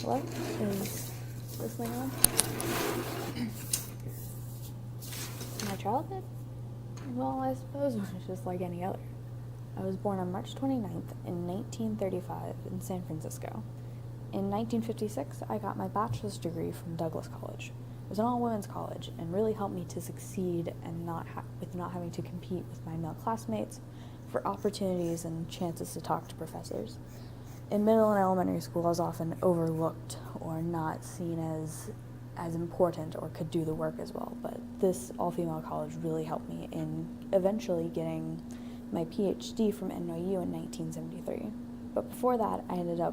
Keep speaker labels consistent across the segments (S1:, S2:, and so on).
S1: Hello? Is this thing on? My childhood? Well, I suppose it was just like any other. I was born on March 29th in 1935 in San Francisco. In 1956, I got my bachelor's degree from Douglas College. It was an all-women's college and really helped me to succeed and with not having to compete with my male classmates for opportunities and chances to talk to professors. In middle and elementary school, I was often overlooked or not seen as important or could do the work as well, but this all-female college really helped me in eventually getting my PhD from NYU in 1973. But before that, I ended up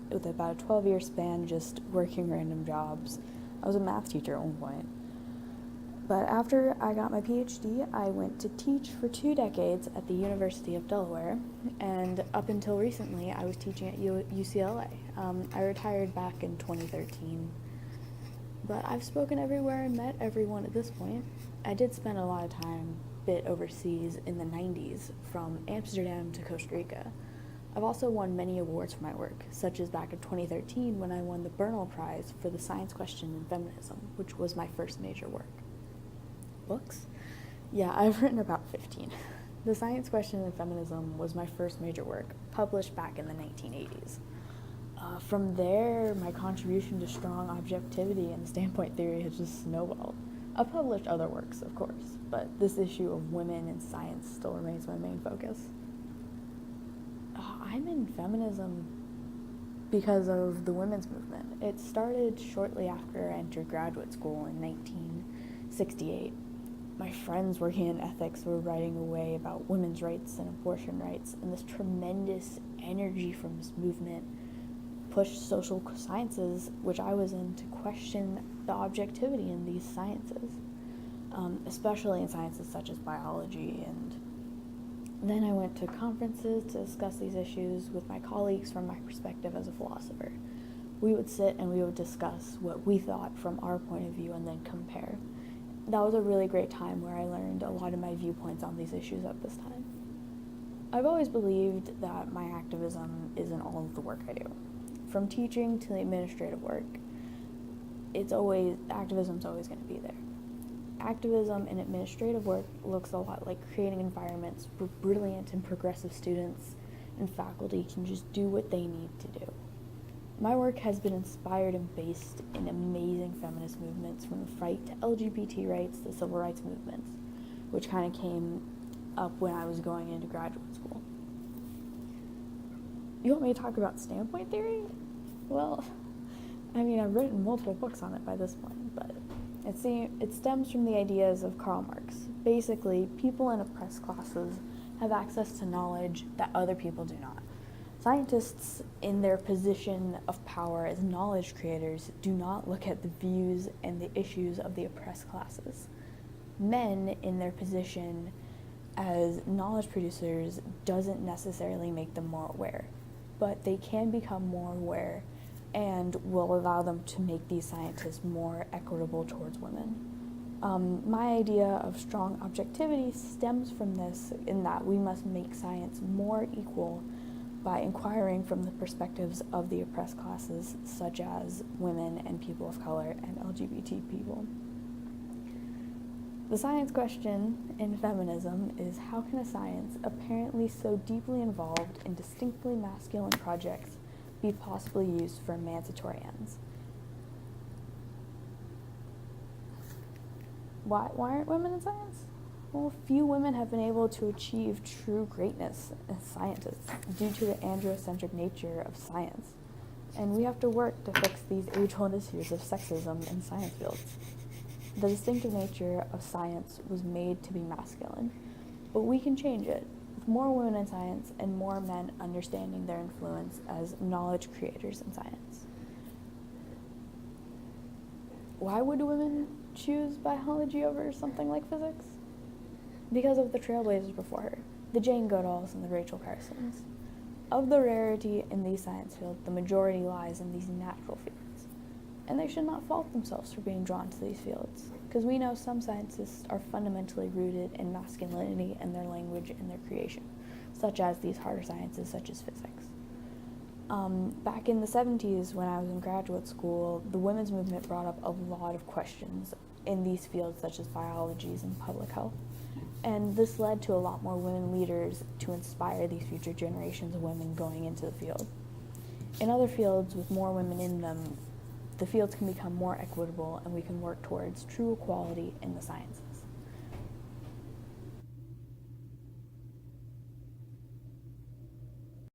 S1: with about a 12-year span just working random jobs. I was a math teacher at one point. But after I got my PhD, I went to teach for 2 decades at the University of Delaware, and up until recently, I was teaching at UCLA. I retired back in 2013, but I've spoken everywhere and met everyone at this point. I did spend a lot of time bit overseas in the 90s, from Amsterdam to Costa Rica. I've also won many awards for my work, such as back in 2013 when I won the Bernal Prize for the science question in feminism, which was my first major work. Books? Yeah, I've written about 15. The science question in feminism was my first major work, published back in the 1980s. From there, my contribution to strong objectivity and standpoint theory has just snowballed. I've published other works, of course, but this issue of women in science still remains my main focus. I'm in feminism because of the women's movement. It started shortly after I entered graduate school in 1968. My friends working in ethics were writing away about women's rights and abortion rights, and this tremendous energy from this movement pushed social sciences, which I was in, to question the objectivity in these sciences, especially in sciences such as biology. And then I went to conferences to discuss these issues with my colleagues from my perspective as a philosopher. We would sit and we would discuss what we thought from our point of view and then compare. That was a really great time where I learned a lot of my viewpoints on these issues at this time. I've always believed that my activism is in all of the work I do. From teaching to the administrative work, activism's always going to be there. Activism in administrative work looks a lot like creating environments where brilliant and progressive students and faculty can just do what they need to do. My work has been inspired and based in amazing feminist movements, from the fight to LGBT rights to civil rights movements, which kind of came up when I was going into graduate school. You want me to talk about standpoint theory? Well, I've written multiple books on it by this point, but it stems from the ideas of Karl Marx. Basically, people in oppressed classes have access to knowledge that other people do not. Scientists, in their position of power as knowledge creators, do not look at the views and the issues of the oppressed classes. Men, in their position as knowledge producers, doesn't necessarily make them more aware, but they can become more aware and will allow them to make these scientists more equitable towards women. My idea of strong objectivity stems from this, in that we must make science more equal by inquiring from the perspectives of the oppressed classes, such as women and people of color and LGBT people. The science question in feminism is, how can a science apparently so deeply involved in distinctly masculine projects be possibly used for emancipatory ends? Why aren't women in science? Well, few women have been able to achieve true greatness as scientists due to the androcentric nature of science. And we have to work to fix these age-old issues of sexism in science fields. The distinctive nature of science was made to be masculine, but we can change it with more women in science and more men understanding their influence as knowledge creators in science. Why would women choose biology over something like physics? Because of the trailblazers before her, the Jane Goodalls and the Rachel Carsons. Of the rarity in these science fields, the majority lies in these natural fields. And they should not fault themselves for being drawn to these fields, because we know some scientists are fundamentally rooted in masculinity and their language and their creation, such as these harder sciences such as physics. Back in the 70s, when I was in graduate school, the women's movement brought up a lot of questions in these fields such as biology and public health. And this led to a lot more women leaders to inspire these future generations of women going into the field. In other fields with more women in them, the fields can become more equitable and we can work towards true equality in the sciences.